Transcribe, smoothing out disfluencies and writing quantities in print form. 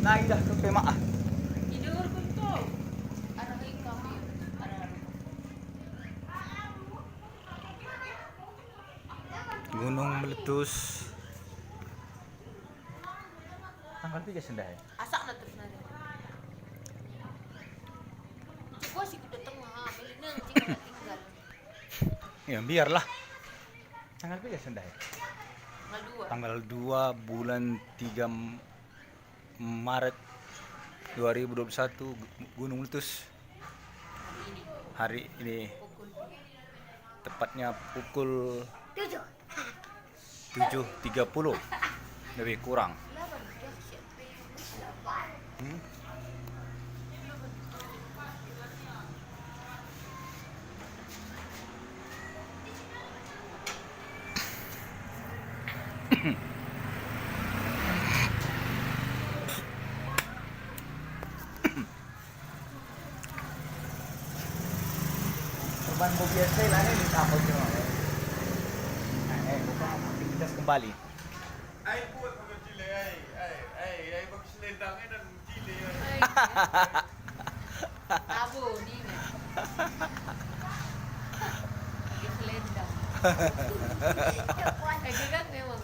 Naik dah ke Pema. Tidur kunto. Anak ikam ya. Anak. Gunung meletus. Tanggal 3 sendai. Asak na terus nari. Gua sih kudu tengah, melina jika tinggal. Ya biarlah. Tanggal 3 sendai. Tanggal 2. Tanggal 2 bulan 3 Maret 2021 gunung meletus. Hari ini Pukul tepatnya pukul 7.30 lebih kurang. 8 dahsyat. Hmm? Terbang biasa lah ni apa semua. Bukan aktivitas kembali. Ai buat pakai cile ai pakai selendangnya dan cile ai. Abu ni ni. Pakai selendang. Kan memang.